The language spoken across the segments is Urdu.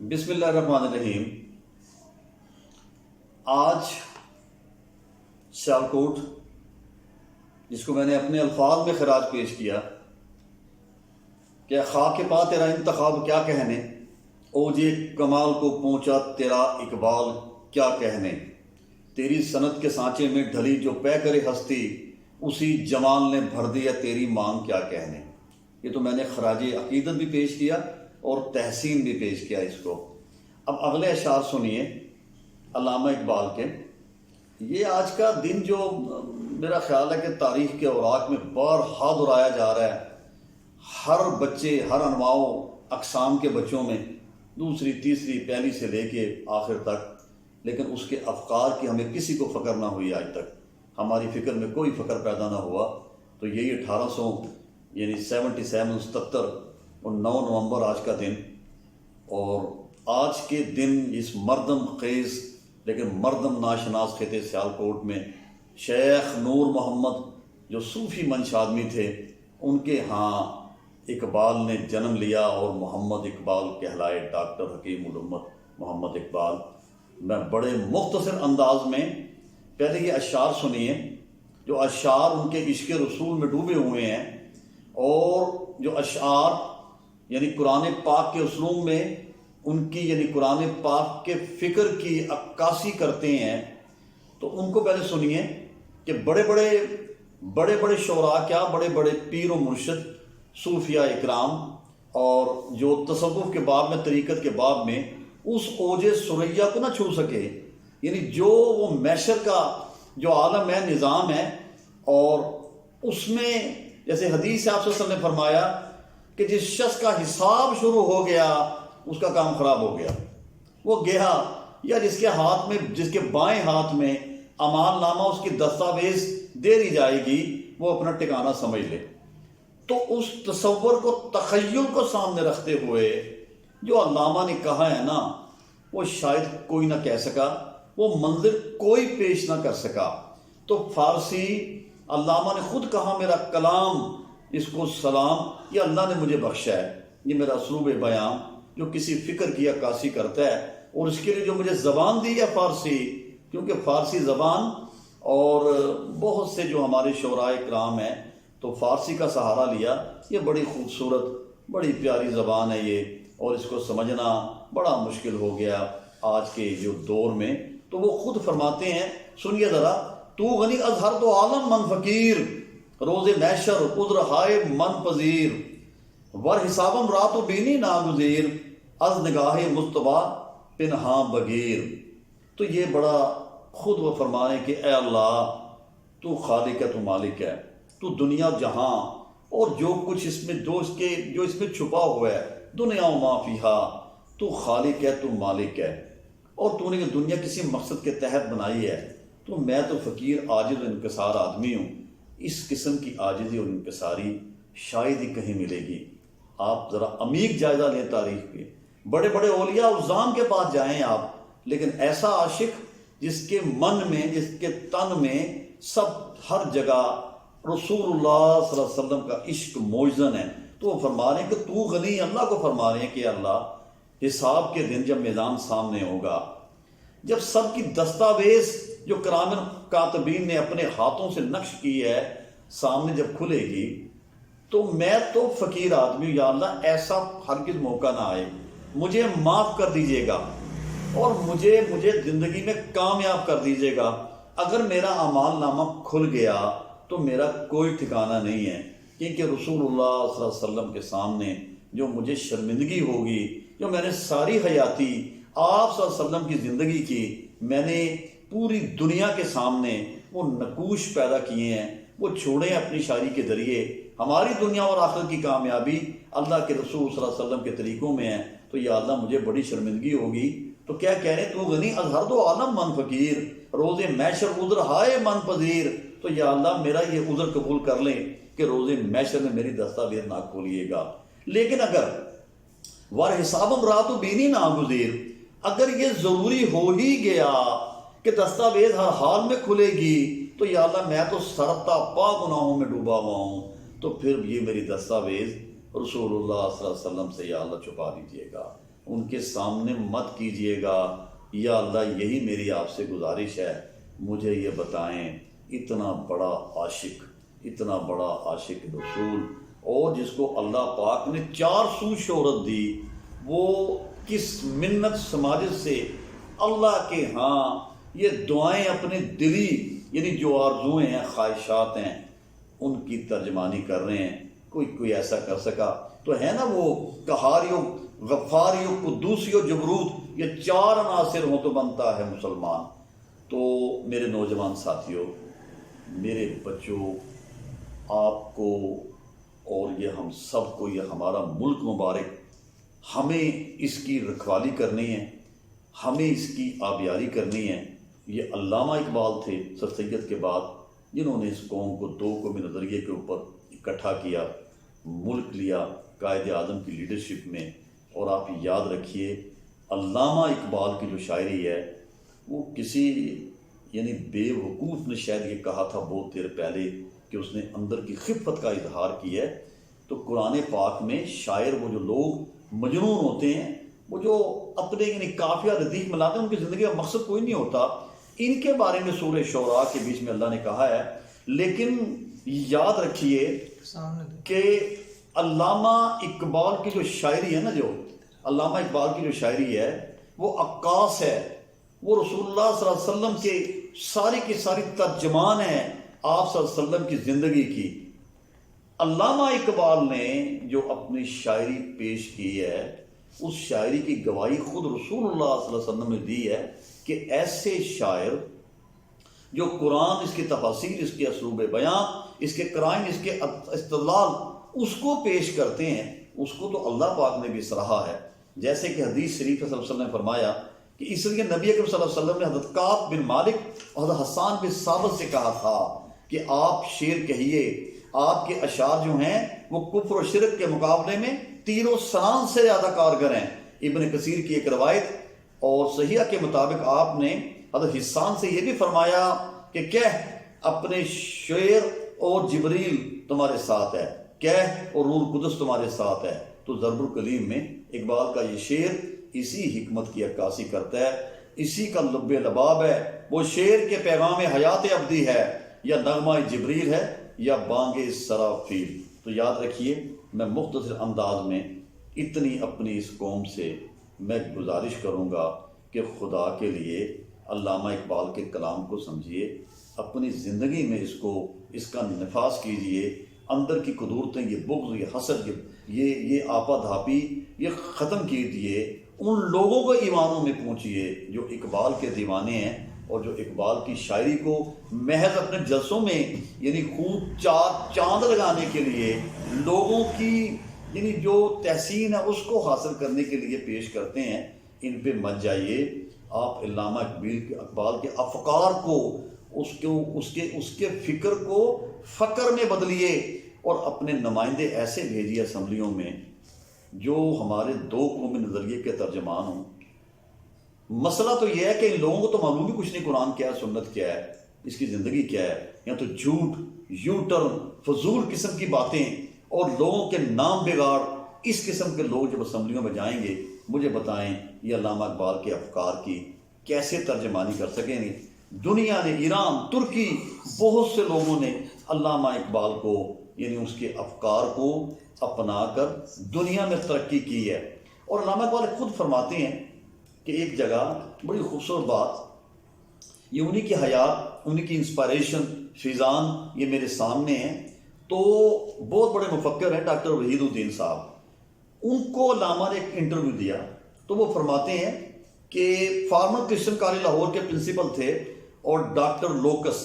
بسم اللہ الرحمن الرحیم۔ آج سیالکوٹ، جس کو میں نے اپنے الفاظ میں خراج پیش کیا کہ خاک پا تیرا انتخاب کیا کہنے، اوجے کمال کو پہنچا تیرا اقبال کیا کہنے، تیری صنعت کے سانچے میں ڈھلی جو پے کرے ہستی، اسی جمال نے بھر دیا تیری مانگ کیا کہنے۔ یہ تو میں نے خراج عقیدت بھی پیش کیا اور تحسین بھی پیش کیا اس کو۔ اب اگلے اشعار سنیے علامہ اقبال کے۔ یہ آج کا دن جو میرا خیال ہے کہ تاریخ کے اوراق میں بارہا دہرایا جا رہا ہے، ہر بچے، ہر انواع و اقسام کے بچوں میں، دوسری تیسری پہلی سے لے کے آخر تک، لیکن اس کے افکار کی ہمیں کسی کو فکر نہ ہوئی آج تک، ہماری فکر میں کوئی فکر پیدا نہ ہوا۔ تو یہی 77 اور 9 نومبر آج کا دن، اور آج کے دن اس مردم خیز لیکن مردم ناشناس خطے سیالکوٹ میں شیخ نور محمد جو صوفی منش آدمی تھے، ان کے ہاں اقبال نے جنم لیا، اور محمد اقبال کہلائے، ڈاکٹر حکیم الامت محمد اقبال۔ میں بڑے مختصر انداز میں پہلے یہ اشعار سنیے، جو اشعار ان کے عشق رسول میں ڈوبے ہوئے ہیں، اور جو اشعار یعنی قرآن پاک کے اسلوب میں ان کی، یعنی قرآن پاک کے فکر کی عکاسی کرتے ہیں، تو ان کو پہلے سنیے کہ بڑے بڑے شعراء کیا، بڑے بڑے پیر و مرشد، صوفیاء اکرام، اور جو تصوف کے باب میں، طریقت کے باب میں اس اوج ثریا کو نہ چھو سکے، یعنی جو وہ معشر کا جو عالم ہے، نظام ہے، اور اس میں جیسے حدیث آپ صلی اللہ علیہ وسلم نے فرمایا کہ جس شخص کا حساب شروع ہو گیا اس کا کام خراب ہو گیا، وہ گیا، یا جس کے ہاتھ میں، جس کے بائیں ہاتھ میں اعمال نامہ، اس کی دستاویز دے دی جائے گی، وہ اپنا ٹھکانہ سمجھ لے۔ تو اس تصور کو، تخیل کو سامنے رکھتے ہوئے جو علامہ نے کہا ہے نا، وہ شاید کوئی نہ کہہ سکا، وہ منظر کوئی پیش نہ کر سکا۔ تو فارسی علامہ نے خود کہا، میرا کلام اس کو سلام، یہ اللہ نے مجھے بخشا ہے، یہ میرا اسلوب بیان جو کسی فکر کی عکاسی کرتا ہے، اور اس کے لیے جو مجھے زبان دی ہے فارسی، کیونکہ فارسی زبان، اور بہت سے جو ہمارے شعراء کرام ہیں تو فارسی کا سہارا لیا۔ یہ بڑی خوبصورت، بڑی پیاری زبان ہے یہ، اور اس کو سمجھنا بڑا مشکل ہو گیا آج کے جو دور میں۔ تو وہ خود فرماتے ہیں، سنیے ذرا، تو غنی از ہر دو عالم من فقیر، روز محشر عذر ہائے من پذیر، ور حسابم رات و بینی ناگزیر، از نگاہ مصطفیٰ پنہاں بگیر۔ تو یہ بڑا خود وہ فرمانے کہ اے اللہ، تو خالق ہے، تو مالک ہے، تو دنیا جہاں اور جو کچھ اس میں، جو اس میں چھپا ہوا ہے، دنیا و ما فیہا، تو خالق ہے، تو مالک ہے، اور تو نے یہ دنیا کسی مقصد کے تحت بنائی ہے۔ تو میں تو فقیر، عاجز و انکسار آدمی ہوں، اس قسم کی عاجزی اور انکساری شاید ہی کہیں ملے گی۔ آپ ذرا عمیق جائزہ لیں تاریخ کے، بڑے بڑے اولیاء عظام کے پاس جائیں آپ، لیکن ایسا عاشق جس کے من میں، جس کے تن میں سب، ہر جگہ رسول اللہ صلی اللہ علیہ وسلم کا عشق موجزن ہے، تو وہ فرما رہے ہیں کہ تو غنی، اللہ کو فرما رہے ہیں کہ اللہ، حساب کے دن جب میدان سامنے ہوگا، جب سب کی دستاویز جو کرام کاتبین نے اپنے ہاتھوں سے نقش کی ہے سامنے جب کھلے گی، تو میں تو فقیر آدمی ہوں، یا اللہ ایسا ہرگز موقع نہ آئے، مجھے معاف کر دیجیے گا، اور مجھے زندگی میں کامیاب کر دیجیے گا۔ اگر میرا اعمال نامہ کھل گیا تو میرا کوئی ٹھکانہ نہیں ہے، کیونکہ رسول اللہ صلی اللہ علیہ وسلم کے سامنے جو مجھے شرمندگی ہوگی، جو میں نے ساری حیاتی آپ صلی اللہ علیہ وسلم کی زندگی کی، میں نے پوری دنیا کے سامنے وہ نقوش پیدا کیے ہیں، وہ چھوڑے ہیں اپنی شاعری کے ذریعے۔ ہماری دنیا اور آخرت کی کامیابی اللہ کے رسول صلی اللہ علیہ وسلم کے طریقوں میں ہے، تو یا اللہ مجھے بڑی شرمندگی ہوگی۔ تو کیا کہہ رہے ہیں، تو غنی از ہر دو عالم من فقیر، روز محشر عذر ہائے من پذیر۔ تو یا اللہ میرا یہ عذر قبول کر لیں کہ روز محشر میں میری دستاویز نہ کھولیے گا۔ لیکن اگر ور حسابم رات و بینی ناگزیر، اگر یہ ضروری ہو ہی گیا کہ دستاویز ہر حال میں کھلے گی، تو یا اللہ میں تو سرتا پا گناہوں میں ڈوبا ہوا ہوں، تو پھر یہ میری دستاویز رسول اللہ صلی اللہ علیہ وسلم سے یا اللہ چھپا دیجیے گا۔ ان کے سامنے مت کیجئے گا۔ یا اللہ یہی میری آپ سے گزارش ہے، مجھے یہ بتائیں اتنا بڑا عاشق رسول، اور جس کو اللہ پاک نے 400 شہرت دی، وہ کس منت سماجت سے اللہ کے ہاں یہ دعائیں اپنے دلی یعنی جو آرزویں ہیں، خواہشات ہیں، ان کی ترجمانی کر رہے ہیں۔ کوئی ایسا کر سکا تو ہے نا وہ قہاریو غفاریو قدوسیو جبروت، یہ 4 عناصر ہوں تو بنتا ہے مسلمان۔ تو میرے نوجوان ساتھیوں، میرے بچوں، آپ کو اور یہ ہم سب کو، یہ ہمارا ملک مبارک، ہمیں اس کی رکھوالی کرنی ہے، ہمیں اس کی آبیاری کرنی ہے۔ یہ علامہ اقبال تھے سر سید کے بعد، جنہوں نے اس قوم کو 2 قومی نظریے کے اوپر اکٹھا کیا، ملک لیا قائد اعظم کی لیڈرشپ میں۔ اور آپ یاد رکھیے، علامہ اقبال کی جو شاعری ہے وہ کسی یعنی بے وقوف نے شاید یہ کہا تھا بہت دیر پہلے کہ اس نے اندر کی خفت کا اظہار کیا ہے۔ تو قرآن پاک میں شاعر وہ جو لوگ مجنون ہوتے ہیں، وہ جو اپنے یعنی قافیہ ردیف ملاتے ہیں، ان کی زندگی کا مقصد کوئی نہیں ہوتا، ان کے بارے میں سورہ شعراء کے بیچ میں اللہ نے کہا ہے۔ لیکن یاد رکھیے کہ علامہ اقبال کی جو شاعری ہے نا، جو علامہ اقبال کی جو شاعری ہے وہ عکاس ہے، وہ رسول اللہ صلی اللہ علیہ وسلم کے ساری کی ساری ترجمان ہے آپ صلی اللہ علیہ وسلم کی زندگی کی۔ علامہ اقبال نے جو اپنی شاعری پیش کی ہے، اس شاعری کی گواہی خود رسول اللہ صلی اللہ علیہ وسلم نے دی ہے کہ ایسے شاعر جو قرآن، اس کی تفاسیر، اس کے اسلوب بیان، اس کے قرائن، اس کے استدلال، اس کو پیش کرتے ہیں، اس کو تو اللہ پاک نے بھی سراہا ہے۔ جیسے کہ حدیث شریف صلی اللہ علیہ وسلم نے فرمایا کہ اس لیے نبی اکرم صلی اللہ علیہ وسلم نے حضرت کعب بن مالک اور حضرت حسان بن ثابت سے کہا تھا کہ آپ شعر کہیے، آپ کے اشعار جو ہیں وہ کفر و شرک کے مقابلے میں تیر و سنان سے زیادہ کارگر ہیں۔ ابن کثیر کی ایک روایت اور صحیحہ کے مطابق آپ نے حضرت حسان سے یہ بھی فرمایا کہ کہہ اپنے شعر اور جبریل تمہارے ساتھ ہے، کہہ اور روح القدس تمہارے ساتھ ہے۔ تو ضرب الکلیم میں اقبال کا یہ شعر اسی حکمت کی عکاسی کرتا ہے، اسی کا لب لباب ہے۔ وہ شعر کے پیغام حیات ابدی ہے، یا نغمہ جبریل ہے، یا بانگ سرافیل۔ تو یاد رکھیے، میں مختصر انداز میں اتنی اپنی اس قوم سے میں گزارش کروں گا کہ خدا کے لیے علامہ اقبال کے کلام کو سمجھیے، اپنی زندگی میں اس کا نفاذ کیجئے، اندر کی قدورتیں، یہ بغض، یہ حسد، یہ آپا دھاپی، یہ ختم کیجئے۔ ان لوگوں کو ایوانوں میں پہنچیے جو اقبال کے دیوانے ہیں، اور جو اقبال کی شاعری کو محض اپنے جلسوں میں یعنی خوب چاند لگانے کے لیے، لوگوں کی یعنی جو تحسین ہے اس کو حاصل کرنے کے لیے پیش کرتے ہیں۔ ان پہ مت جائیے۔ آپ علامہ اقبال کے افکار کو، اس کے فکر کو فکر میں بدلیے، اور اپنے نمائندے ایسے بھیجیے اسمبلیوں میں جو ہمارے 2 قومی نظریے کے ترجمان ہوں۔ مسئلہ تو یہ ہے کہ ان لوگوں کو تو معلوم بھی کچھ نہیں قرآن کیا ہے، سنت کیا ہے، اس کی زندگی کیا ہے، یا تو جھوٹ، یو ٹرن، فضول قسم کی باتیں اور لوگوں کے نام بگاڑ۔ اس قسم کے لوگ جب اسمبلیوں میں جائیں گے، مجھے بتائیں یہ علامہ اقبال کے افکار کی کیسے ترجمانی کر سکیں گے؟ دنیا نے، ایران، ترکی، بہت سے لوگوں نے علامہ اقبال کو یعنی اس کے افکار کو اپنا کر دنیا میں ترقی کی ہے۔ اور علامہ اقبال خود فرماتے ہیں کہ ایک جگہ بڑی خوبصورت بات، یہ انہی کی حیات، انہی کی انسپائریشن، فیضان یہ میرے سامنے ہیں۔ تو بہت بڑے مفکر ہیں ڈاکٹر وحید الدین صاحب، ان کو علامہ نے ایک انٹرویو دیا، تو وہ فرماتے ہیں کہ فارمر کرسچن کالج لاہور کے پرنسپل تھے اور ڈاکٹر لوکس،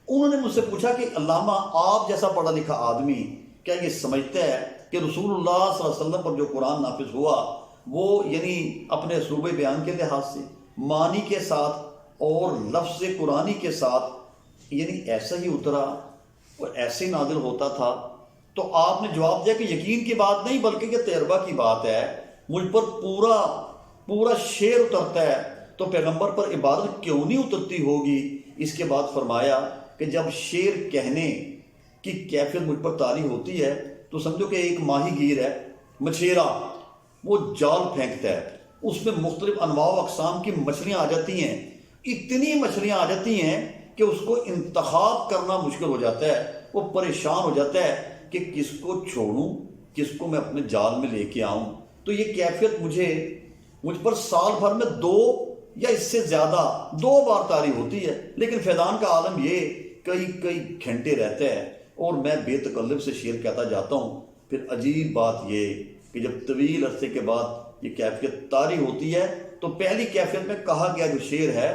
انہوں نے مجھ سے پوچھا کہ علامہ آپ جیسا پڑھا لکھا آدمی کیا یہ سمجھتا ہے کہ رسول اللہ صلی اللہ علیہ وسلم پر جو قرآن نافذ ہوا وہ یعنی اپنے اسلوب بیان کے لحاظ سے، معنی کے ساتھ اور لفظ قرآنی کے ساتھ یعنی ایسا ہی اترا اور ایسے ہی نازل ہوتا تھا؟ تو آپ نے جواب دیا کہ یقین کی بات نہیں بلکہ یہ تجربہ کی بات ہے، مجھ پر پورا شعر اترتا ہے، تو پیغمبر پر عبادت کیوں نہیں اترتی ہوگی؟ اس کے بعد فرمایا کہ جب شعر کہنے کی کیفیت مجھ پر طاری ہوتی ہے تو سمجھو کہ ایک ماہی گیر ہے، مچھیرا، وہ جال پھینکتا ہے، اس میں مختلف انواع و اقسام کی مچھلیاں آ جاتی ہیں، اتنی مچھلیاں آ جاتی ہیں کہ اس کو انتخاب کرنا مشکل ہو جاتا ہے، وہ پریشان ہو جاتا ہے کہ کس کو چھوڑوں، کس کو میں اپنے جال میں لے کے آؤں۔ تو یہ کیفیت مجھ پر سال بھر میں 2 یا اس سے زیادہ 2 بار طاری ہوتی ہے، لیکن فیضان کا عالم یہ کئی گھنٹے رہتا ہے اور میں بے تکلف سے شعر کہتا جاتا ہوں۔ پھر عجیب بات یہ کہ جب طویل عرصے کے بعد یہ کیفیت طاری ہوتی ہے تو پہلی کیفیت میں کہا گیا جو شعر ہے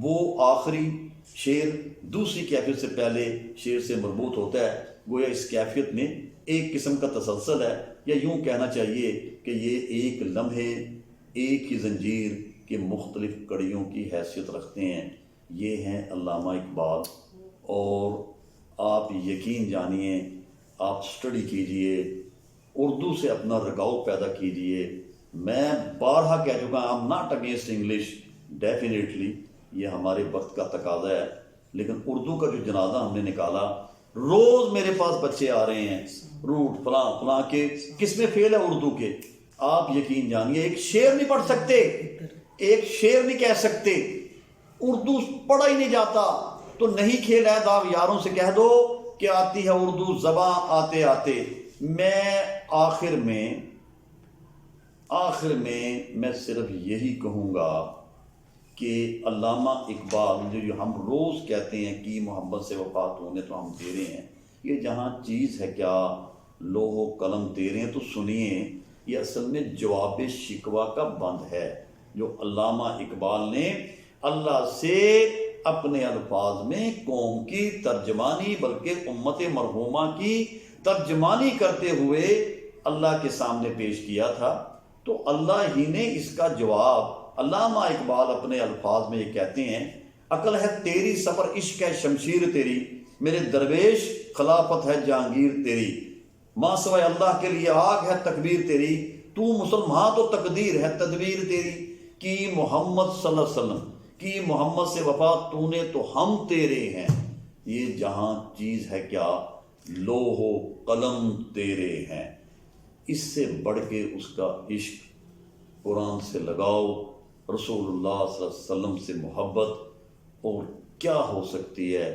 وہ آخری شعر دوسری کیفیت سے پہلے شعر سے مربوط ہوتا ہے، گویا اس کیفیت میں ایک قسم کا تسلسل ہے، یا یوں کہنا چاہیے کہ یہ ایک لمحے ایک ہی زنجیر کے مختلف کڑیوں کی حیثیت رکھتے ہیں۔ یہ ہیں علامہ اقبال، اور آپ یقین جانیے، آپ سٹڈی کیجئے، اردو سے اپنا رگاؤ پیدا کیجئے۔ میں بارہا کہہ چکا ہوں، I'm not against English definitely، یہ ہمارے وقت کا تقاضا ہے، لیکن اردو کا جو جنازہ ہم نے نکالا، روز میرے پاس بچے آ رہے ہیں روٹ فلاں کے کس میں فیل ہے اردو کے، آپ یقین جانیے ایک شعر نہیں پڑھ سکتے، ایک شعر نہیں کہہ سکتے، اردو پڑھا ہی نہیں جاتا۔ تو نہیں کھیل ہے داغ یاروں سے کہہ دو کہ آتی ہے اردو زباں آتے آتے۔ میں آخر میں صرف یہی کہوں گا کہ علامہ اقبال جو ہم روز کہتے ہیں کہ محبت سے وفات ہونے تو ہم دے رہے ہیں، یہ جہاں چیز ہے کیا لوح و قلم دے رہے ہیں تو سنیے، یہ اصل میں جواب شکوہ کا بند ہے جو علامہ اقبال نے اللہ سے اپنے الفاظ میں قوم کی ترجمانی بلکہ امت مرحومہ کی ترجمانی کرتے ہوئے اللہ کے سامنے پیش کیا تھا۔ تو اللہ ہی نے اس کا جواب، علامہ اقبال اپنے الفاظ میں یہ کہتے ہیں، عقل ہے تیری سفر عشق ہے شمشیر تیری، میرے درویش خلافت ہے جہانگیر تیری، ماں سوائے اللہ کے لیے آگ ہے تکبیر تیری، تو مسلمان تو تقدیر ہے تدبیر تیری، کی محمد صلی اللہ علیہ وسلم کی محمد سے وفات تو نے تو ہم تیرے ہیں، یہ جہاں چیز ہے کیا لوح و قلم تیرے ہیں۔ اس سے بڑھ کے اس کا عشق، قرآن سے لگاؤ، رسول اللہ صلی اللہ علیہ وسلم سے محبت اور کیا ہو سکتی ہے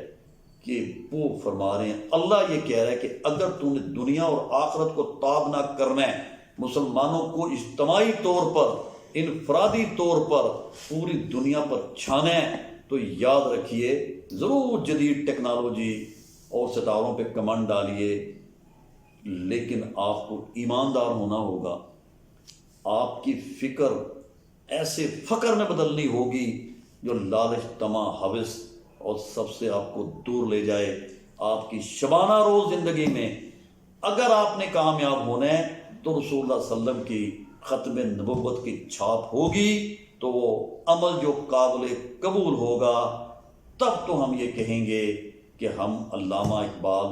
کہ وہ فرما رہے ہیں، اللہ یہ کہہ رہا ہے کہ اگر تو نے دنیا اور آخرت کو تاب نہ کرنا ہے، مسلمانوں کو اجتماعی طور پر انفرادی طور پر پوری دنیا پر چھانا ہے، تو یاد رکھیے ضرور جدید ٹیکنالوجی اور ستاروں پہ کمانڈ ڈالیے، لیکن آپ کو ایماندار ہونا ہوگا، آپ کی فکر ایسے فقر میں بدلنی ہوگی جو لالچ طمع ہوس اور سب سے آپ کو دور لے جائے آپ کی شبانہ روز زندگی میں۔ اگر آپ نے کامیاب ہونا ہے تو رسول اللہ صلی اللہ علیہ وسلم کی ختم نبوت کی چھاپ ہوگی، تو وہ عمل جو قابل قبول ہوگا، تب تو ہم یہ کہیں گے کہ ہم علامہ اقبال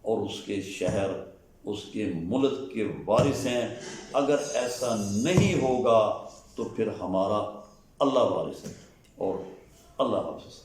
اور اس کے شہر، اس کے ملک کے وارث ہیں۔ اگر ایسا نہیں ہوگا تو پھر ہمارا اللہ وارث ہے، اور اللہ حافظ۔